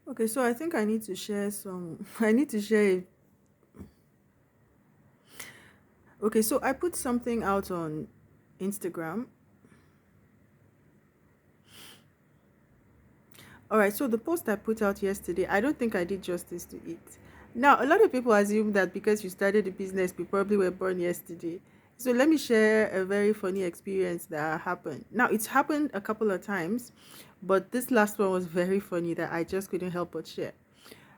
Okay, so I think I need to share some. I need to share. Okay, so I put something out on Instagram. All right, so the post I put out yesterday, I don't think I did justice to it. Now, a lot of people assume that because you started the business, you probably were born yesterday. So let me share a very funny experience that happened. Now, it's happened a couple of times, but this last one was very funny that I just couldn't help but share.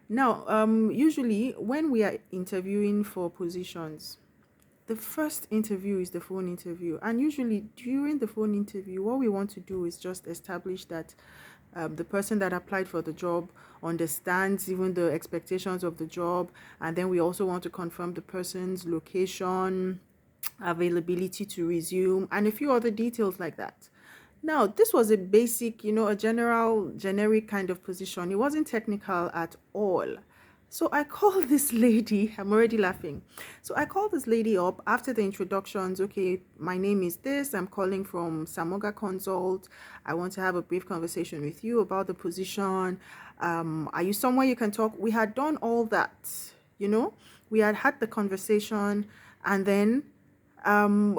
Now, usually when we are interviewing for positions, the first interview is the phone interview, and usually during the phone interview what we want to do is just establish that the person that applied for the job understands even the expectations of the job, and then we also want to confirm the person's location, availability to resume, and a few other details like that. Now, this was a basic, a generic kind of position. It wasn't technical at all. So I called this lady, I'm already laughing. So I called this lady up after the introductions. Okay, my name is this, I'm calling from Samoga Consult. I want to have a brief conversation with you about the position. Are you somewhere you can talk? We had done all that, you know, we had the conversation, and then um,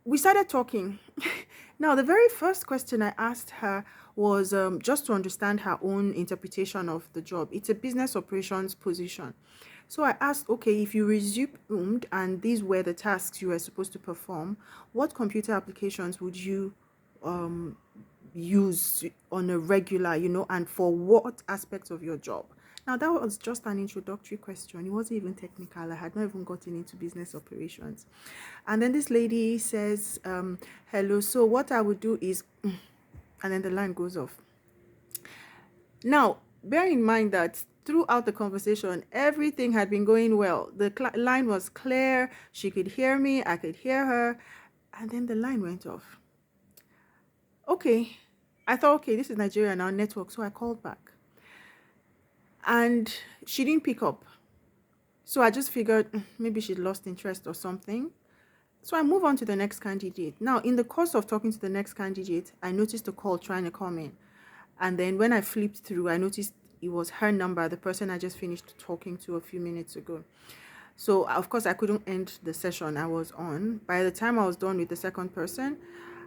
we started talking. Now, the very first question I asked her was just to understand her own interpretation of the job. It's a business operations position. So I asked, okay, if you resumed and these were the tasks you were supposed to perform, what computer applications would you um, use on a regular, and for what aspects of your job? Now, that was just an introductory question. It wasn't even technical. I had not even gotten into business operations. And then this lady says, hello, so what I would do is, and then the line goes off. Now, bear in mind that throughout the conversation, everything had been going well. The line was clear. She could hear me. I could hear her. And then the line went off. Okay. I thought, okay, this is Nigeria now, network. So I called back. And she didn't pick up. So I just figured maybe she lost interest or something. So I move on to the next candidate. Now, in the course of talking to the next candidate, I noticed a call trying to come in. And then when I flipped through, I noticed it was her number, the person I just finished talking to a few minutes ago. So, of course, I couldn't end the session I was on. By the time I was done with the second person,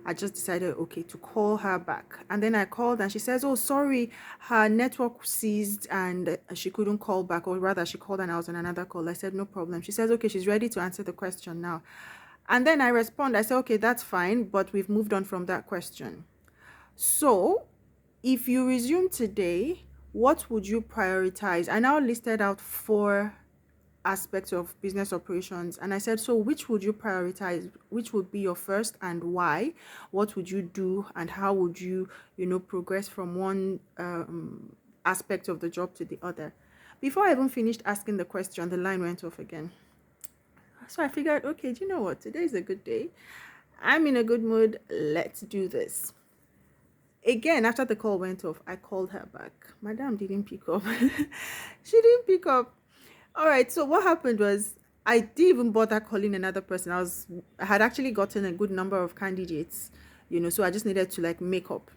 I just decided, okay, to call her back. And then I called and she says, oh, sorry, her network ceased and she couldn't call back, or rather, she called and I was on another call. I said, no problem. She says, okay, she's ready to answer the question now. And then I respond, I say, okay, that's fine, but we've moved on from that question. So if you resume today, what would you prioritize? I now listed out 4 aspects of business operations, and I said, so which would you prioritize? Which would be your first and why? What would you do and how would you, progress from one aspect of the job to the other? Before I even finished asking the question, the line went off again. So I figured, okay, do you know what? Today is a good day. I'm in a good mood. Let's do this. Again, after the call went off, I called her back. Madam didn't pick up. She didn't pick up. All right. So what happened was I didn't even bother calling another person. I had actually gotten a good number of candidates, so I just needed to like make up.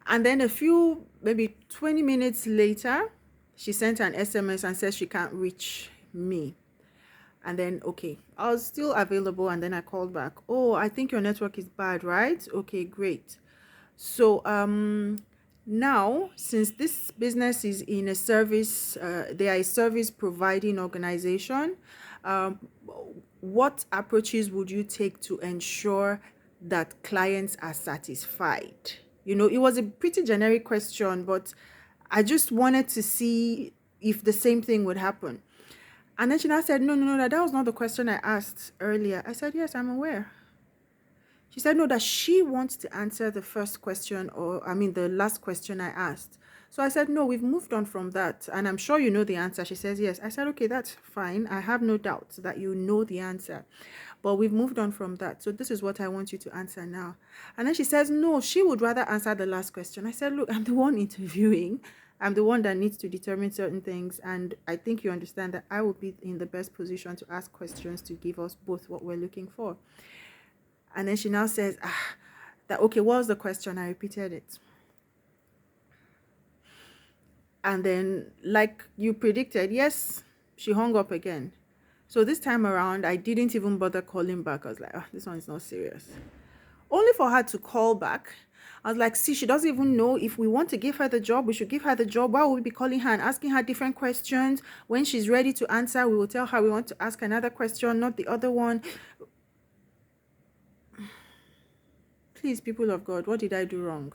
And then a few, maybe 20 minutes later, she sent an SMS and said she can't reach me. And then, okay, I was still available. And then I called back. Oh, I think your network is bad, right? Okay, great. So, now, since this business is in a service, they are a service providing organization, um, what approaches would you take to ensure that clients are satisfied? It was a pretty generic question, but I just wanted to see if the same thing would happen. And then she now said, no, no, no, that was not the question I asked earlier. I said, yes, I'm aware. She said, no, that she wants to answer the first question, or I mean, the last question I asked. So I said, no, we've moved on from that. And I'm sure you know the answer. She says, yes. I said, okay, that's fine. I have no doubt that you know the answer. But we've moved on from that. So this is what I want you to answer now. And then she says, no, she would rather answer the last question. I said, look, I'm the one interviewing. I'm the one that needs to determine certain things. And I think you understand that I will be in the best position to ask questions to give us both what we're looking for. And then she now says, that, okay, what was the question? I repeated it. And then, like you predicted, yes, she hung up again. So this time around, I didn't even bother calling back. I was like, this one is not serious. Only for her to call back. I was like, see, she doesn't even know if we want to give her the job, we should give her the job. Why would we be calling her and asking her different questions? When she's ready to answer, we will tell her we want to ask another question, not the other one. Please, people of God, what did I do wrong?